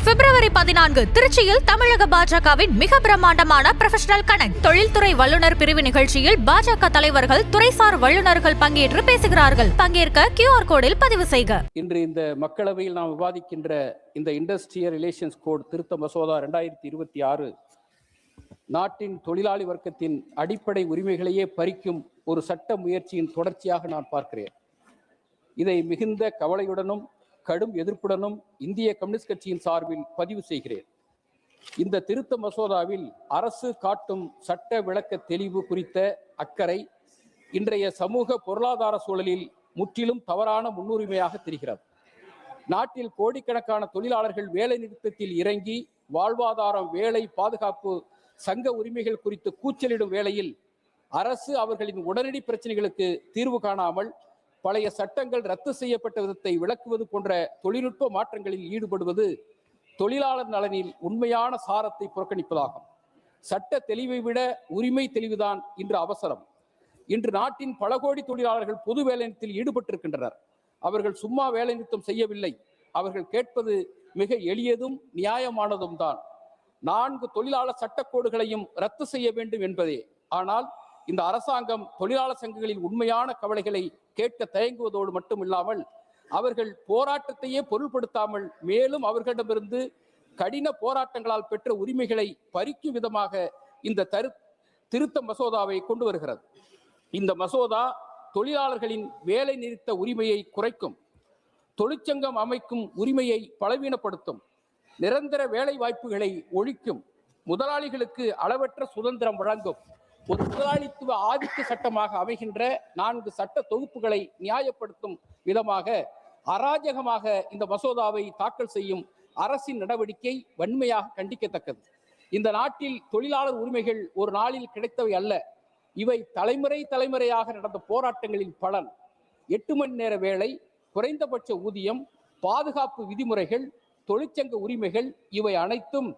பிப்ரவரி 14 திருச்சியில் தமிழக பாஜகவின் மிக பிரம்மாண்டமான ப்ரொஃபஷனல் கனெக்ட் தொழில்துறை வல்லுநர் பிரிவு நிகழ்ச்சியில் பாஜக தலைவர்கள் துறைசார் வல்லுநர்கள் பங்கேற்று பேசுகிறார்கள். பங்கேற்க QR கோடில் பதிவு செய்க. இன்று இந்த மக்களவையில் நாம் விவாதிக்கின்ற இந்த இண்டஸ்ட்ரியல் ரிலேஷன்ஸ் கோட் திருத்த மசோதா 2026 நாட்டின் தொழிலாளி வர்க்கத்தின் அடிப்படை உரிமைகளையே பறிக்கும் ஒரு சட்ட முயற்சியின் தொடர்ச்சியாக நான் பார்க்கிறேன். இதை மிகுந்த கவலையுடனும் கடும் எதிர்ப்புடனும் இந்திய கம்யூனிஸ்ட் கட்சியின் சார்பில் பதிவு செய்கிறேன். இந்த திருத்த மசோதாவில் அரசு காட்டும் சட்ட விளக்க தெளிவு குறித்த அக்கறை இன்றைய சமூக பொருளாதார சூழலில் முற்றிலும் தவறான முன்னுரிமையாக தெரிகிறது. நாட்டில் கோடிக்கணக்கான தொழிலாளர்கள் வேலை நிறுத்தத்தில் இறங்கி வாழ்வாதாரம், வேலை பாதுகாப்பு, சங்க உரிமைகள் குறித்து கூச்சலிடும் வேளையில் அரசு அவர்களின் உடனடி பிரச்சனைகளுக்கு தீர்வு காணாமல் பழைய சட்டங்கள் ரத்து செய்யப்பட்ட விதத்தை விளக்குவது போன்ற தொழில்நுட்ப மாற்றங்களில் ஈடுபடுவது தொழிலாளர் நலனில் உண்மையான சாரத்தை புறக்கணிப்பதாகும். சட்ட தெளிவை விட உரிமை தெளிவுதான் இன்று அவசரம். இன்று நாட்டின் பல கோடி தொழிலாளர்கள் பொது வேலைநிறுத்தத்தில் ஈடுபட்டிருக்கின்றனர். அவர்கள் சும்மா வேலை நிறுத்தம் செய்யவில்லை. அவர்கள் கேட்பது மிக எளியதும் நியாயமானதும் தான். 4 தொழிலாளர் சட்டக்கோடுகளையும் ரத்து செய்ய வேண்டும் என்பதே. ஆனால் இந்த அரசாங்கம் தொழிலாளர் சங்கங்களின் உண்மையான கவலைகளை கேட்க தயங்குவதோடு மட்டுமில்லாமல் அவர்கள் போராட்டத்தையே பொருள்படுத்தாமல் மேலும் அவர்களிடமிருந்து கடின போராட்டங்களால் பெற்ற உரிமைகளை பறிக்கும் விதமாக இந்த திருத்த மசோதாவை கொண்டு வருகிறது. இந்த மசோதா தொழிலாளர்களின் வேலை நிறுத்த உரிமையை குறைக்கும், தொழிற்சங்கம் அமைக்கும் உரிமையை பலவீனப்படுத்தும், நிரந்தர வேலை வாய்ப்புகளை ஒழிக்கும், முதலாளிகளுக்கு அளவற்ற சுதந்திரம் வழங்கும், ஒரு முதலாளித்துவ ஆதிக்க சட்டமாக அமைகின்ற 4 சட்ட தொகுப்புகளை நியாயப்படுத்தும் விதமாக அராஜகமாக இந்த மசோதாவை தாக்கல் செய்யும் அரசின் நடவடிக்கை வன்மையாக கண்டிக்கத்தக்கது. இந்த நாட்டில் தொழிலாளர் உரிமைகள் ஒரு நாளில் கிடைத்தவை அல்ல. இவை தலைமுறையாக நடந்த போராட்டங்களின் பலன். 8 மணி நேர வேலை, குறைந்தபட்ச ஊதியம், பாதுகாப்பு விதிமுறைகள், தொழிற்சங்க உரிமைகள் இவை அனைத்தும்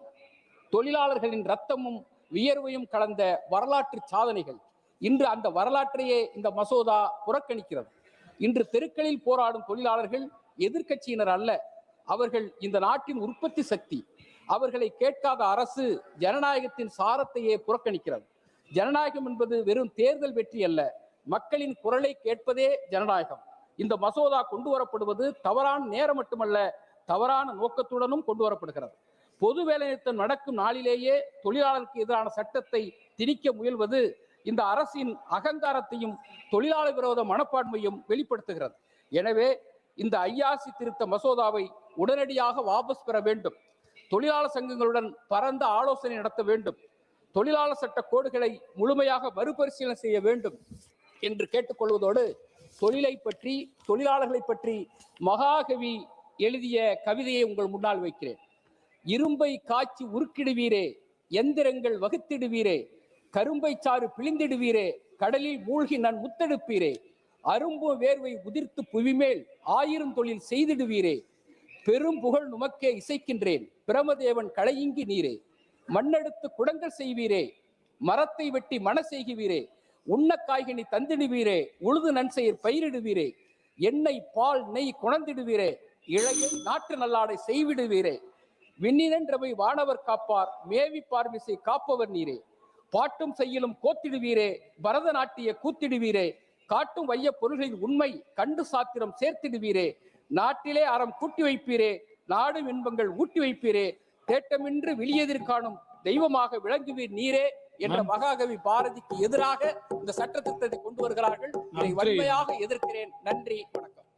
தொழிலாளர்களின் இரத்தமும் வியர்வையும் கலந்த வரலாற்று சாதனைகள். இன்று அந்த வரலாற்றையே இந்த மசோதா புறக்கணிக்கிறது. இன்று தெருக்களில் போராடும் தொழிலாளர்கள் எதிர்க்கட்சியினர் அல்ல. அவர்கள் இந்த நாட்டின் உற்பத்தி சக்தி. அவர்களை கேட்காத அரசு ஜனநாயகத்தின் சாரத்தையே புறக்கணிக்கிறது. ஜனநாயகம் என்பது வெறும் தேர்தல் வெற்றி அல்ல. மக்களின் குரலை கேட்பதே ஜனநாயகம். இந்த மசோதா கொண்டு வரப்படுவது தவறான நேரம் மட்டுமல்ல, தவறான நோக்கத்துடனும் கொண்டு வரப்படுகிறது. பொது வேலைநிறுத்தம் நடக்கும் நாளிலேயே தொழிலாளருக்கு எதிரான சட்டத்தை திணிக்க முயல்வது இந்த அரசின் அகங்காரத்தையும் தொழிலாளர் விரோத மனப்பான்மையும் வெளிப்படுத்துகிறது. எனவே இந்த ஐஆர்சி திருத்த மசோதாவை உடனடியாக வாபஸ் பெற வேண்டும். தொழிலாளர் சங்கங்களுடன் பரந்த ஆலோசனை நடத்த வேண்டும். தொழிலாளர் சட்ட கோடுகளை முழுமையாக மறுபரிசீலனை செய்ய வேண்டும் என்று கேட்டுக்கொள்வதோடு, தொழிலை பற்றி, தொழிலாளர்களை பற்றி மகாகவி எழுதிய கவிதையை உங்கள் முன்னால் வைக்கிறேன். இரும்பை காய்ச்சி உருக்கிடுவீரே, எந்திரங்கள் வகுத்திடுவீரே, கரும்பை சாறு பிழிந்திடுவீரே, கடலில் மூழ்கி நான் முத்தெடுப்பீரே, அரும்பு வேர்வை உதிர்த்து புவிமேல் 1000 தொழில் செய்திடுவீரே, பெரும் புகழ் நுமக்கே இசைக்கின்றேன், பிரமதேவன் களையிங்கி நீரே, மண்ணெடுத்து குடங்கள் செய்வீரே, மரத்தை வெட்டி மன செய்குவீரே, உண்ண காய்கனி தந்திடுவீரே, உழுது நன்செயர் பயிரிடுவீரே, எண்ணெய் பால் நெய் குணந்திடுவீரே, இழையை நாட்டு நல்லாடை செய்விடுவீரே, விண்ணினன்றவை வானவர் காப்பார், மேவி பார்மிசை காப்பவர் நீரே, பாட்டும் செய்யலும் கோத்திடுவீரே, பரதநாட்டிய கூத்திடுவீரே, காட்டும் வைய பொருள்களின் உண்மை கண்டு சாத்திரம் சேர்த்திடுவீரே, நாட்டிலே அறம் கூட்டி வைப்பீரே, நாடும் இன்பங்கள் ஊட்டி வைப்பீரே, தேட்டமின்றி வெளியெதிர்காணும் தெய்வமாக விளங்குவீர் நீரே என்ற மகாகவி பாரதிக்கு எதிராக இந்த சட்ட திட்டத்தை கொண்டு வருகிறார்கள். இதை வன்மையாக எதிர்க்கிறேன். நன்றி, வணக்கம்.